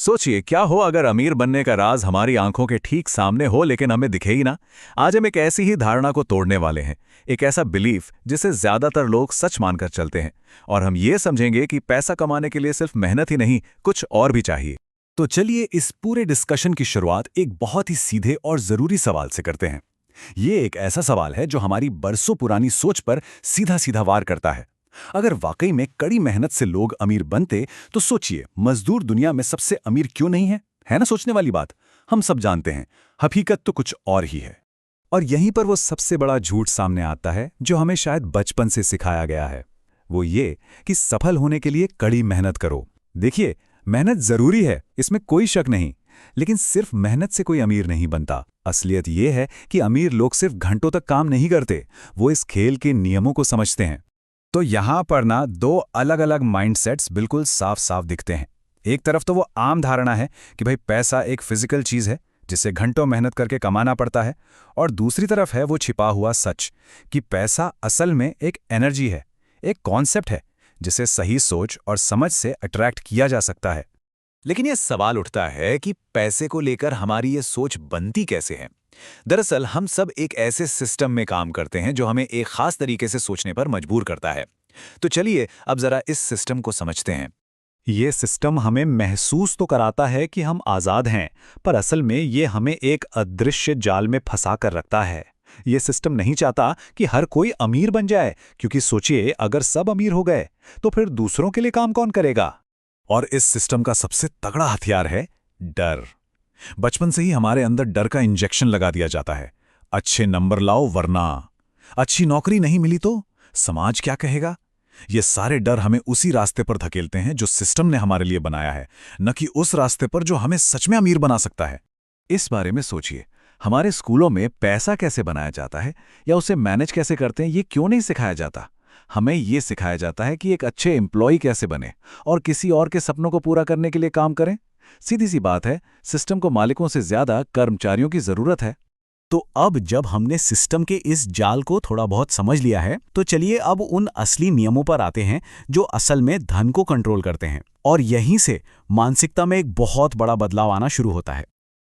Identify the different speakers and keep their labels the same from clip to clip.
Speaker 1: सोचिए क्या हो अगर अमीर बनने का राज हमारी आंखों के ठीक सामने हो लेकिन हमें दिखे ही ना। आज हम एक ऐसी ही धारणा को तोड़ने वाले हैं। एक ऐसा बिलीफ जिसे ज्यादातर लोग सच मानकर चलते हैं। और हम ये समझेंगे कि पैसा कमाने के लिए सिर्फ मेहनत ही नहीं, कुछ और भी चाहिए।
Speaker 2: तो चलिए इस पूरे डिस्कशन की शुरुआत एक बहुत ही सीधे और जरूरी सवाल से करते हैं। ये एक ऐसा सवाल है जो हमारी बरसों पुरानी सोच पर सीधा सीधा वार करता है। अगर वाकई में कड़ी मेहनत से लोग अमीर बनते तो सोचिए, मजदूर दुनिया में सबसे अमीर क्यों नहीं है ना सोचने वाली बात। हम सब जानते हैं, हकीकत तो कुछ और ही है।
Speaker 3: और यहीं पर वो सबसे बड़ा झूठ सामने आता है जो हमें शायद बचपन से सिखाया गया है। वो ये कि सफल होने के लिए कड़ी मेहनत करो। देखिए, मेहनत जरूरी है, इसमें कोई शक नहीं, लेकिन सिर्फ मेहनत से कोई अमीर नहीं बनता। असलियत ये है कि अमीर लोग सिर्फ घंटों तक काम नहीं करते, वो इस खेल के नियमों को समझते हैं। तो यहां पर ना दो अलग अलग माइंडसेट्स बिल्कुल साफ साफ दिखते हैं। एक तरफ तो वो आम धारणा है कि भाई पैसा एक फिजिकल चीज है जिसे घंटों मेहनत करके कमाना पड़ता है, और दूसरी तरफ है वो छिपा हुआ सच कि पैसा असल में एक एनर्जी है, एक कॉन्सेप्ट है जिसे सही सोच और समझ से अट्रैक्ट किया जा सकता है।
Speaker 1: लेकिन ये सवाल उठता है कि पैसे को लेकर हमारी ये सोच बनती कैसे है। दरअसल हम सब एक ऐसे सिस्टम में काम करते हैं जो हमें एक खास तरीके से सोचने पर मजबूर करता है। तो चलिए अब जरा इस सिस्टम को समझते हैं।
Speaker 3: ये सिस्टम हमें महसूस तो कराता है कि हम आज़ाद हैं, पर असल में ये हमें एक अदृश्य जाल में फंसा कर रखता है। ये सिस्टम नहीं चाहता कि हर कोई अमीर बन जाए, क्योंकि सोचिए अगर सब अमीर हो गए तो फिर दूसरों के लिए काम कौन करेगा।
Speaker 2: और इस सिस्टम का सबसे तगड़ा हथियार है डर। बचपन से ही हमारे अंदर डर का इंजेक्शन लगा दिया जाता है। अच्छे नंबर लाओ वरना, अच्छी नौकरी नहीं मिली तो समाज क्या कहेगा। ये सारे डर हमें उसी रास्ते पर धकेलते हैं जो सिस्टम ने हमारे लिए बनाया है, न कि उस रास्ते पर जो हमें सच में अमीर बना सकता है। इस बारे में सोचिए, हमारे स्कूलों में पैसा कैसे बनाया जाता है या उसे मैनेज कैसे करते हैं, ये क्यों नहीं सिखाया जाता। हमें ये सिखाया जाता है कि एक अच्छे एम्प्लॉय कैसे बने और किसी और के सपनों को पूरा करने के लिए काम करें। सीधी सी बात है, सिस्टम को मालिकों से ज्यादा कर्मचारियों की जरूरत है।
Speaker 3: तो अब जब हमने सिस्टम के इस जाल को थोड़ा बहुत समझ लिया है, तो चलिए अब उन असली नियमों पर आते हैं जो असल में धन को कंट्रोल करते हैं। और यहीं से मानसिकता में एक बहुत बड़ा बदलाव आना शुरू होता है।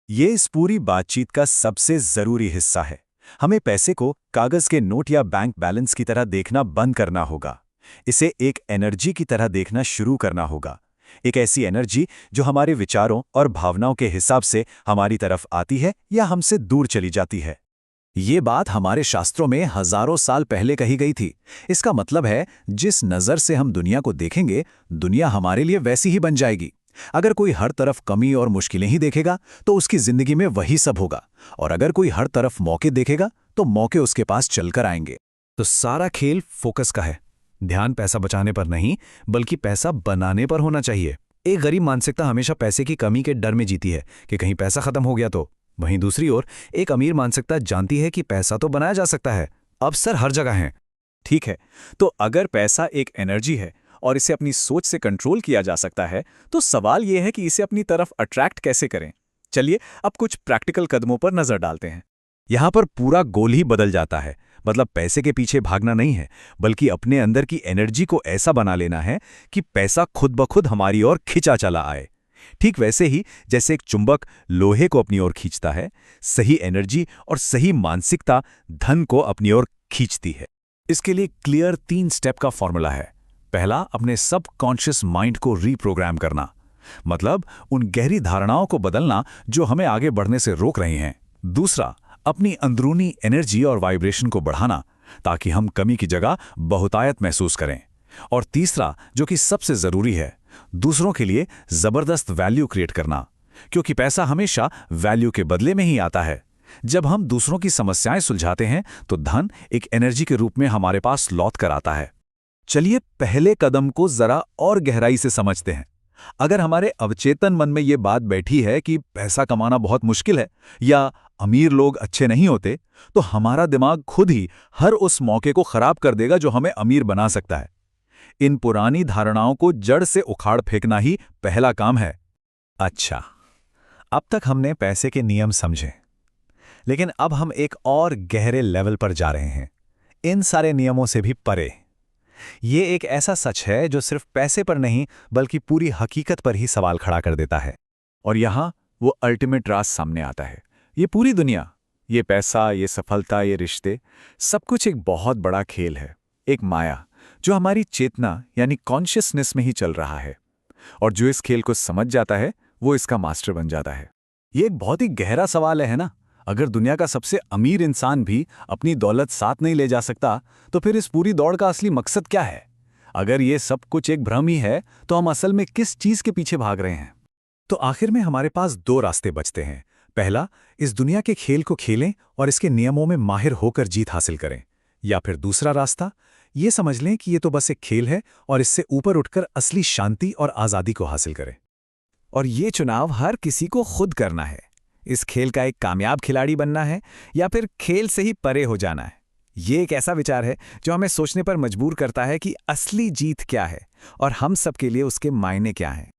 Speaker 2: ये इस पूरी बातचीत का सबसे जरूरी हिस्सा है। हमें पैसे को कागज के नोट या बैंक बैलेंस की तरह देखना बंद करना होगा। इसे एक एनर्जी की तरह देखना शुरू करना होगा। एक ऐसी एनर्जी जो हमारे विचारों और भावनाओं के हिसाब से हमारी तरफ आती है या हमसे दूर चली जाती है। ये बात हमारे शास्त्रों में हजारों साल पहले कही गई थी। इसका मतलब है, जिस नज़र से हम दुनिया को देखेंगे, दुनिया हमारे लिए वैसी ही बन जाएगी। अगर कोई हर तरफ कमी और मुश्किलें ही देखेगा तो उसकी जिंदगी में वही सब होगा, और अगर कोई हर तरफ मौके देखेगा तो मौके उसके पास चलकर आएंगे। तो सारा खेल फोकस का है। ध्यान पैसा बचाने पर नहीं, बल्कि पैसा बनाने पर होना चाहिए। एक गरीब मानसिकता हमेशा पैसे की कमी के डर में जीती है कि कहीं पैसा खत्म हो गया तो। वहीं दूसरी ओर एक अमीर मानसिकता जानती है कि पैसा तो बनाया जा सकता है, अवसर हर जगह हैं।
Speaker 1: ठीक है, तो अगर पैसा एक एनर्जी है और इसे अपनी सोच से कंट्रोल किया जा सकता है, तो सवाल यह है कि इसे अपनी तरफ अट्रैक्ट कैसे करें। चलिए अब कुछ प्रैक्टिकल कदमों पर नजर डालते हैं।
Speaker 2: यहाँ पर पूरा गोल ही बदल जाता है। मतलब पैसे के पीछे भागना नहीं है, बल्कि अपने अंदर की एनर्जी को ऐसा बना लेना है कि पैसा खुद ब खुद हमारी ओर खिंचा चला आए। ठीक वैसे ही जैसे एक चुंबक लोहे को अपनी ओर खींचता है, सही एनर्जी और सही मानसिकता धन को अपनी ओर खींचती है। इसके लिए क्लियर 3 स्टेप का फॉर्मूला है। पहला, अपने सबकॉन्शियस माइंड को रीप्रोग्राम करना, मतलब उन गहरी धारणाओं को बदलना जो हमें आगे बढ़ने से रोक रही हैं। दूसरा, अपनी अंदरूनी एनर्जी और वाइब्रेशन को बढ़ाना ताकि हम कमी की जगह बहुतायत महसूस करें। और तीसरा, जो कि सबसे जरूरी है, दूसरों के लिए जबरदस्त वैल्यू क्रिएट करना, क्योंकि पैसा हमेशा वैल्यू के बदले में ही आता है। जब हम दूसरों की समस्याएं सुलझाते हैं तो धन एक एनर्जी के रूप में हमारे पास लौट कर आता है। चलिए पहले कदम को जरा और गहराई से समझते हैं। अगर हमारे अवचेतन मन में ये बात बैठी है कि पैसा कमाना बहुत मुश्किल है या अमीर लोग अच्छे नहीं होते, तो हमारा दिमाग खुद ही हर उस मौके को खराब कर देगा जो हमें अमीर बना सकता है। इन पुरानी धारणाओं को जड़ से उखाड़ फेंकना ही पहला काम है।
Speaker 3: अच्छा, अब तक हमने पैसे के नियम समझे, लेकिन अब हम एक और गहरे लेवल पर जा रहे हैं, इन सारे नियमों से भी परे। ये एक ऐसा सच है जो सिर्फ पैसे पर नहीं, बल्कि पूरी हकीकत पर ही सवाल खड़ा कर देता है। और यहाँ वो अल्टीमेट राज सामने आता है। ये पूरी दुनिया, ये पैसा, ये सफलता, ये रिश्ते, सब कुछ एक बहुत बड़ा खेल है, एक माया जो हमारी चेतना यानी कॉन्शियसनेस में ही चल रहा है। और जो इस खेल को समझ जाता है वो इसका मास्टर बन जाता है। ये एक बहुत ही गहरा सवाल है ना? अगर दुनिया का सबसे अमीर इंसान भी अपनी दौलत साथ नहीं ले जा सकता, तो फिर इस पूरी दौड़ का असली मकसद क्या है? अगर ये सब कुछ एक भ्रम ही है, तो हम असल में किस चीज के पीछे भाग रहे हैं? तो आखिर में हमारे पास दो रास्ते बचते हैं। पहला, इस दुनिया के खेल को खेलें और इसके नियमों में माहिर होकर जीत हासिल करें। या फिर दूसरा रास्ता, ये समझ लें कि ये तो बस एक खेल है और इससे ऊपर उठकर असली शांति और आज़ादी को हासिल करें। और ये चुनाव हर किसी को खुद करना है। इस खेल का एक कामयाब खिलाड़ी बनना है या फिर खेल से ही परे हो जाना है। ये एक ऐसा विचार है जो हमें सोचने पर मजबूर करता है कि असली जीत क्या है और हम सब के लिए उसके मायने क्या हैं।